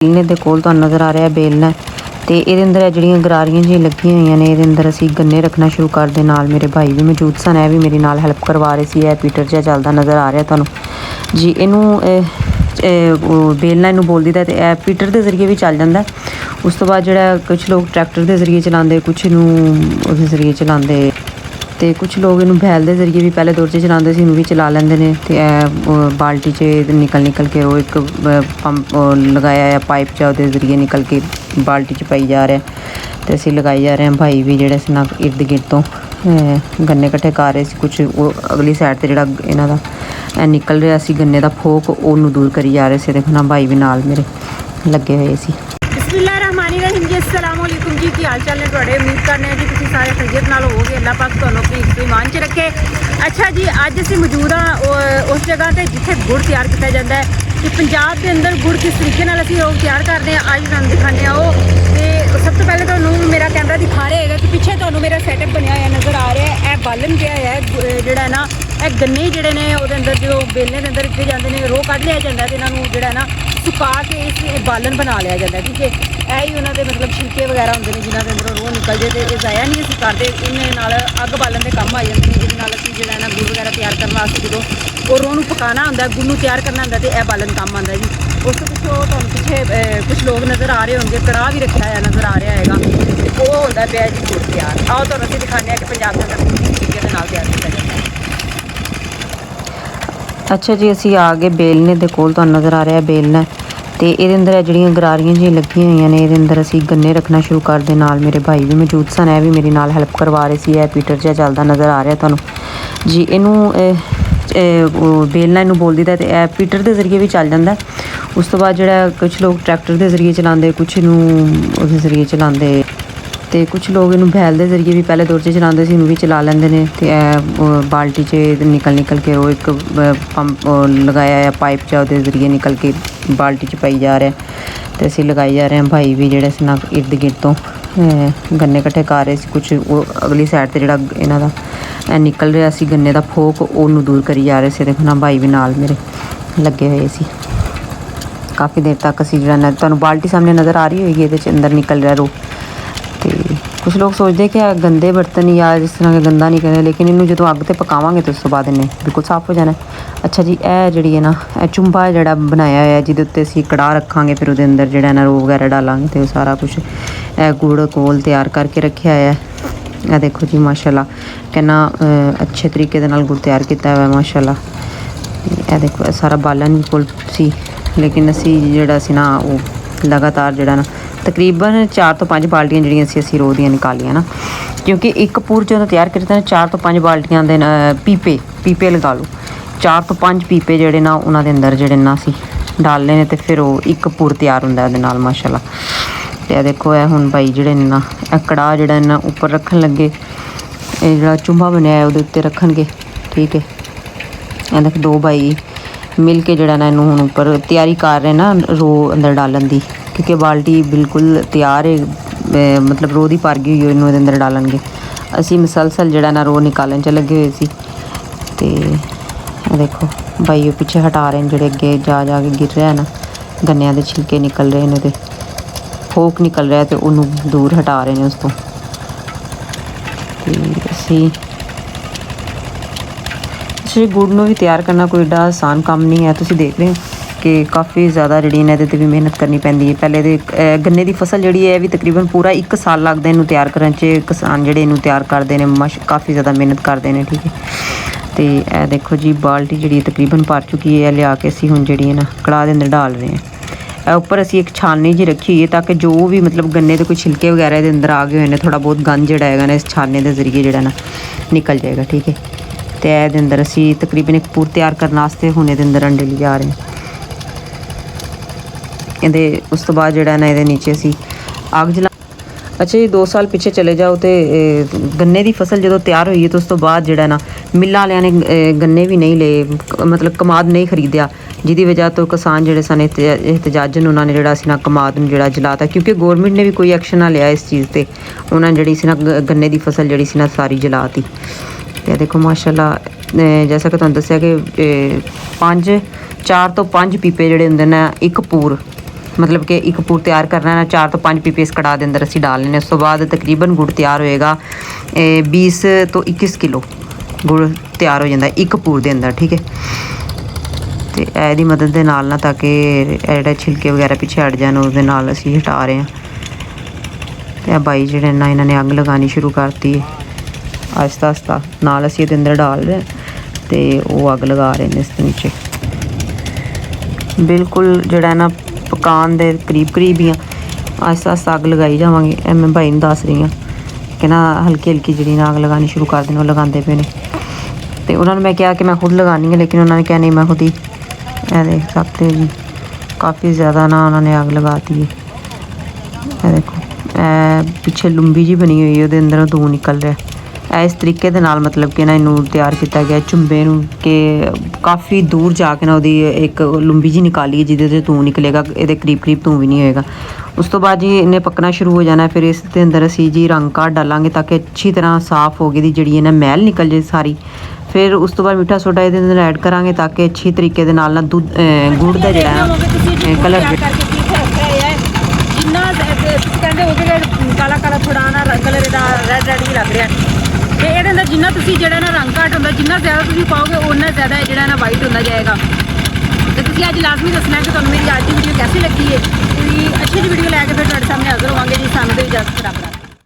बेलने दे कोल तुहानूं नज़र आ रहा है बेलना ते इहदे अंदर जिहड़ियां गरारियां जिहियां लगियां होईयां ने इहदे अंदर असीं गन्ने रखना शुरू कर दे। नाल मेरे भाई भी मौजूद सन, ऐ भी मेरे नाल हैल्प करवा रहे सी। पीटर जिहा चलदा नज़र आ रहा तुहानूं जी। इनू बेलना इनू बोल दीदा ते ऐ पीटर के जरिए भी चल जाता है। उस तो बाद जिहड़ा कुछ लोग ट्रैक्टर के जरिए चलाते, कुछ इनू उहदे जरिए चलाते ते कुछ लोग इनू बैल के जरिए भी पहले दौर च चलाते सी, इनू भी चला लेंदे ने। ते बाल्टी च निकल के वो एक पंप लगाया है पाइप च, उहदे जरिए निकल के बाल्टी च पाई जा रहा है ते असीं लगाई जा रहे हैं। भाई भी जिहड़े सी ना इर्द गिर्द तो गन्ने कट्ठे कर रहे सी। कुछ वो अगली साइड ते जिहड़ा इन्हां दा निकल रहा सी गन्ने दा फोक, ओनू दूर करी जा रहे थे। देखो ना भाई भी नाल मेरे लगे हुए सी। बिस्मिल्लाहिर्रहमानिर्रहीम जी, अस्सलाम वालेकुम जी। की हाल चाल ने तुहाडे? उम्मीद करने जी तुसीं सारे खैरियत नाल होवोगे। अल्लाह पाक तुहानूं अपनी हिफ्ज़ ईमान च रखे। अच्छा जी, अज असीं मौजूद हाँ उस जगह ते जिथे गुड़ तैयार किया जाता है कि पंजाब के अंदर गुड़ किस तरीके नाल असीं लोग तैयार करते हैं, अज तुहानूं दिखाने वो। तो सब तो पहले तुहानूं मेरा कैमरा दिखा रहा है कि पिछे तुहानूं मेरा सैटअप बनया हुआ नज़र आ रहा है। यह बालन गया है जिहड़ा ना यह गन्ने जिहड़े ने उहदे अंदर जो बेलने के अंदर रखे जाते हैं, रोह कढ लिया जाता है। इन्हों जिहड़ा ना सुका के इस बालन बना लिया जाता है। ठीक है, यही उन्होंने मतलब छिलके वगैरह होंगे ने जिन्होंने अंदरों रोह निकल जाए। तो यह ज़ाया नहीं असीं करते, इन्हें नाल अग बालन के काम आ जाते हैं। ये असीं जिहड़ा ना गुड़ वगैरह तैयार करने वास्ते जो वो रोह नूं पकाना होंदा, गुड़ नूं तैयार करना होंदा, तो यह बालन काम आंदा जी। उस तो पिछों तुहानूं पिछे कुछ लोग नज़र आ रहे होंगे, कड़ाह भी रखा है नज़र आ रहा है। वो होंदा पिया जी गुड़ तैयार। आओ तुहानूं असीं दिखाने कि पंजाब के अंदर किस तरीके दे नाल तैयार किया जाता है। अच्छा जी, असीं आ गए बेलने दे कोल। तुहानूं नज़र आ रहा है बेलना ते इहदे अंदर जिहड़ियां गरारियां जिहियां लगियां होईयां ने इहदे अंदर असीं गन्ने रखना शुरू कर दे। नाल मेरे भाई भी मौजूद सन, ऐ भी मेरे नाल हैल्प करवा रहे सी। पीटर जिहा चलदा नज़र आ रहा तुहानूं जी। इनू बेलना इनू बोल दीदा ते ऐ पीटर के जरिए भी चल जाता है। उस तो बाद जिहड़ा कुछ लोग ट्रैक्टर के जरिए चलाते, कुछ इनू उहदे जरिए चलाते ते कुछ लोग इनू बैल के जरिए भी पहले दौर च चलाते सी, इनू भी चला लेंदे ने। ते बाल्टी च निकल के वो एक पंप लगाया है पाइप च, उहदे जरिए निकल के बाल्टी च पाई जा रहा है ते असीं लगाई जा रहे हैं। भाई भी जिहड़े सी ना इर्द गिर्द तो गन्ने कट्ठे कर रहे सी। कुछ वो अगली साइड ते जिहड़ा इन्हां दा निकल रहा सी गन्ने दा फोक, ओनू दूर करी जा रहे थे। देखो ना भाई भी नाल मेरे लगे हुए सी। काफ़ी देर तक असीं जिहड़ा तुहानूं बाल्टी सामने नज़र आ रही होगी, ये अंदर निकल रहा रोह। तो कुछ लोग सोचते कि गंदे बर्तन या जिस तरह के गंदा नहीं करते, लेकिन इनू जो अग ते पकावांगे तो उस तो बाद इन्हें बिल्कुल साफ़ हो जाना है। अच्छा जी, यह जी है ना चुंबा जिहड़ा बनाया है जिहदे उत्ते असीं कड़ाह रखांगे, फिर उहदे अंदर जिहड़ा ना रोह वगैरह डालांगे तो सारा कुछ गुड़ कोल तैयार करके रखा है। यह देखो जी माशाल्लाह कितना अच्छे तरीके दे नाल गुड़ तैयार किया हुआ है माशाल्लाह। यह देखो सारा बालन कोल सी, लेकिन असीं जिहड़ा सी ना वो लगातार जिहड़ा ना तकरीबन 4 तो 5 बाल्टियां जिहड़ियां असीं रोह दियां निकालियां ना, क्योंकि एक पूर जो तैयार किया ना 4 तो 5 बाल्टियां दे पीपे लगा लो। 4 तो 5 पीपे जिहड़े ना उन्हां दे अंदर जिहड़े ना असीं डालने ने, ते फिर वो एक पूर तैयार हुंदा उहदे नाल माशाल्लाह। ते देखो है हुण भाई जिहड़े ने ना कड़ाह जिहड़ा ना उपर रखन लगे, ये जिहड़ा चुंबा बनया है उहदे उत्ते रखणगे। ठीक है, ये देखो 2 भाई मिल के जिहड़ा ना इनू हुण उपर तैयारी कर रहे ना रोह अंदर डालन दी, क्योंकि बाल्टी बिल्कुल तैयार है, मतलब रोह दी भर गई हुई, इनू इहदे अंदर डालणगे। असीं मसलसल जिहड़ा ना रोह निकालन च लगे हुए सी। ते देखो भाई वो पिछे हटा रहे हैं, जिहड़े अगे जा के गिर रहा है ना गन्नियां दे छिलके निकल रहे हैं, ते फोक निकल रहा है, तो उन्होंने दूर हटा रहे हैं उस तो। असीं गुड़ नूं भी तैयार करना कोई एडा आसान काम नहीं है। तुसीं देख रहे हो कि काफ़ी ज़्यादा जिहड़ी इहदे ते भी मेहनत करनी पैंदी है। पहले ते गन्ने की फसल जिहड़ी है भी तकरीबन पूरा 1 साल लगदा इनू तैयार करन च। किसान जिहड़े इनू तैयार करते हैं काफ़ी ज़्यादा मेहनत करते हैं। ठीक है, तो यह देखो जी बाल्टी जिहड़ी तकरीबन भर चुकी है, लिया के असीं हुण जिहड़ी है ना कड़ाह दे अंदर डाल रहे हैं। ऊपर असीं एक छाननी जी रखी हुई है ताकि जो भी मतलब गन्ने के कोई छिलके वगैरह इहदे अंदर आ गए हुए हैं, थोड़ा बहुत गंद जिहड़ा हैगा ना इस छानने के जरिए जिहड़ा ना निकल जाएगा। ठीक है, तो इहदे अंदर असीं तकरीबन एक पूर तैयार करने वास्ते हुण इहदे अंदर अंडे ले जा रहे हैं। इहदे उस तो बाद जिहड़ा ना इहदे नीचे असीं अग जला। अच्छा जी, 2 साल पिछे चले जाओ तो गन्ने की फसल जो तैयार हुई है तो उस तो बाद जिहड़ा ना मिल्लां वालियां ने गन्ने भी नहीं ले, मतलब कमाद नहीं खरीदिया, जिहदी वजह तो किसान जिहड़े सन एहतजाजन उन्होंने जिहड़ा सी ना कमाद नूं जिहड़ा जलाता, क्योंकि गौरमेंट ने भी कोई एक्शन ना लिया इस चीज़ ते। उन्होंने जिहड़ी सी ना गन्ने की फसल जिहड़ी सी ना सारी जलाती। ते देखो माशाल्लाह, जैसा कि तुहानूं दस्सिया कि 4 तो 5 पीपे जिहड़े हुंदे ने एक पूर मतलब कि ਇੱਕ ਪੂਰ ਤਿਆਰ ਕਰਨਾ ਹੈ 4 ਤੋਂ 5 ਪੀਪੀਐਸ ਕੜਾ ਦੇ ਅੰਦਰ ਅਸੀਂ ਡਾਲਨੇ ਨੇ। ਉਸ ਤੋਂ ਬਾਅਦ ਤਕਰੀਬਨ ਗੁੜ ਤਿਆਰ ਹੋਏਗਾ 20 ਤੋਂ 21 ਕਿਲੋ ਗੁੜ ਤਿਆਰ ਹੋ ਜਾਂਦਾ ਇੱਕ ਪੂਰ ਦੇ ਅੰਦਰ, ਠੀਕ ਹੈ। ਤੇ ਇਹਦੀ ਮਦਦ ਦੇ ਨਾਲ ਨਾ ਤਾਂ ਕਿ ਇਹ ਜਿਹੜੇ ਛਿਲਕੇ ਵਗੈਰਾ ਪਿੱਛੇ ਹਟ ਜਾਣ ਉਹਦੇ ਨਾਲ ਅਸੀਂ ਹਟਾ ਰਹੇ ਹਾਂ। ਤੇ ਆ ਬਾਈ ਜਿਹੜੇ ਨਾ ਇਹਨਾਂ ਨੇ ਅੱਗ ਲਗਾਉਣੀ ਸ਼ੁਰੂ ਕਰਤੀ ਹੈ ਆਹਿਸਤਾ ਆਹਿਸਤਾ, ਨਾਲ ਅਸੀਂ ਇਹਦੇ ਅੰਦਰ ਡਾਲ ਰਹੇ ਤੇ ਉਹ ਅੱਗ ਲਗਾ ਰਹੇ ਨੇ ਇਸ ਦੇ ਨੀਚੇ। ਬਿਲਕੁਲ ਜਿਹੜਾ ਨਾ ਪਕਾਉਣ ਦੇ ਕਰੀਬ ਹੀ ਆ, ਆਹਿਸਤਾ ਆਹਿਸਤਾ ਅੱਗ ਲਗਾਈ ਜਾਵਾਂਗੇ। ਇਹ ਮੈਂ ਭਾਈ ਨੂੰ ਦੱਸ ਰਹੀ ਹਾਂ ਕਿ ਨਾ ਹਲਕੀ ਹਲਕੀ ਜਿਹੜੀ ਨਾ ਅੱਗ ਲਗਾਉਣੀ ਸ਼ੁਰੂ ਕਰ ਦੇਣੀ, ਉਹ ਲਗਾਉਂਦੇ ਪਏ ਨੇ। ਤੇ ਉਹਨਾਂ ਨੂੰ ਮੈਂ ਕਿਹਾ ਕਿ ਮੈਂ ਖੁਦ ਲਗਾਉਣੀ ਹੈ, ਲੇਕਿਨ ਉਹਨਾਂ ਨੇ ਕਿਹਾ ਨਹੀਂ ਮੈਂ ਖੁਦ ਹੀ। ਇਹ ਦੇਖ ਸਕਦੇ ਜੀ ਕਾफ़ी ज़्यादा ना उन्होंने आग लगाती है। ਇਹ ਦੇਖੋ ਇਹ ਪਿੱਛੇ ਲੰਬੀ ਜੀ ਬਣੀ ਹੋਈ ਹੈ, ਉਹਦੇ ਅੰਦਰੋਂ ਧੂੰ ਨਿਕਲ ਰਿਹਾ। ਇਸ ਤਰੀਕੇ ਦੇ ਨਾਲ ਮਤਲਬ ਕਿ ਨਾ ਇਹਨੂੰ ਤਿਆਰ ਕੀਤਾ ਗਿਆ ਚੁੰਬੇ ਨੂੰ, ਕਿ ਕਾफ़ी ਦੂਰ ਜਾ ਕੇ ਨਾ ਉਹਦੀ ਇੱਕ ਲੰਬੀ ਜੀ ਨਿਕਾਲੀ ਜਿਹਦੇ 'ਤੇ ਧੂੰ ਨਿਕਲੇਗਾ, ਇਹਦੇ ਕਰੀਬ ਧੂੰ ਵੀ ਨਹੀਂ ਹੋਏਗਾ। ਉਸ ਤੋਂ ਬਾਅਦ ਜੀ ਇਹਨੇ ਪੱਕਣਾ ਸ਼ੁਰੂ ਹੋ ਜਾਣਾ। ਫਿਰ ਇਸ ਦੇ ਅੰਦਰ ਅਸੀਂ ਜੀ ਰੰਗ ਕਾਢ ਡਾਲਾਂਗੇ ਤਾਂ ਕਿ ਅੱਛੀ ਤਰ੍ਹਾਂ ਸਾਫ਼ ਹੋ ਗਈ ਦੀ ਜਿਹੜੀ ਇਹਨਾਂ ਮੈਲ ਨਿਕਲ ਜੇ ਸਾਰੀ। ਫਿਰ ਉਸ ਤੋਂ ਬਾਅਦ ਮਿੱਠਾ ਸੋਡਾ ਇਹਦੇ ਅੰਦਰ ਐਡ ਕਰਾਂਗੇ ਤਾਂ ਕਿ ਅੱਛੀ ਤਰੀਕੇ ਦੇ ਨਾਲ ਨਾ ਦੁੱਧ ਗੁੜ ਦਾ ਜਿਹੜਾ ਕਲਰ ਜਿੰਨਾ ਤੁਸੀਂ ਕਹਿੰਦੇ ਹੋਗੇ ਕਾਲਾ ਕਾਲਾ ਥੋੜਾ ਨਾ ਕਲਰ ਇਹਦਾ ਰੈਡ ਵੀ ਲੱਗ ਰਿਹਾ। ਤੇ ਇਹਦੇ ਅੰਦਰ ਜਿੰਨਾ ਤੁਸੀਂ ਜਿਹੜਾ ਨਾ ਰੰਗ ਘੱਟ ਹੁੰਦਾ, ਜਿੰਨਾ ਜ਼ਿਆਦਾ ਤੁਸੀਂ ਪਾਓਗੇ ਉਨਾ ਜ਼ਿਆਦਾ ਜਿਹੜਾ ਨਾ ਵਾਈਟ ਹੁੰਦਾ ਜਾਏਗਾ। ਤੇ ਤੁਸੀਂ ਅੱਜ ਲਾਜ਼ਮੀ ਦੱਸਣਾ ਕਿ ਤੁਹਾਨੂੰ ਮੇਰੀ ਅੱਜ ਦੀ ਵੀਡੀਓ ਕੈਸੀ ਲੱਗੀ ਹੈ। ਕੋਈ ਅੱਛੀ ਜਿਹੀ ਵੀਡੀਓ ਲੈ ਕੇ ਫਿਰ ਤੁਹਾਡੇ ਸਾਹਮਣੇ ਹਾਜ਼ਰ ਹੋਵਾਂਗੇ ਜੀ। ਸਾਨੂੰ ਤੇ ਇਜਾਜ਼ਤ ਰੱਬ।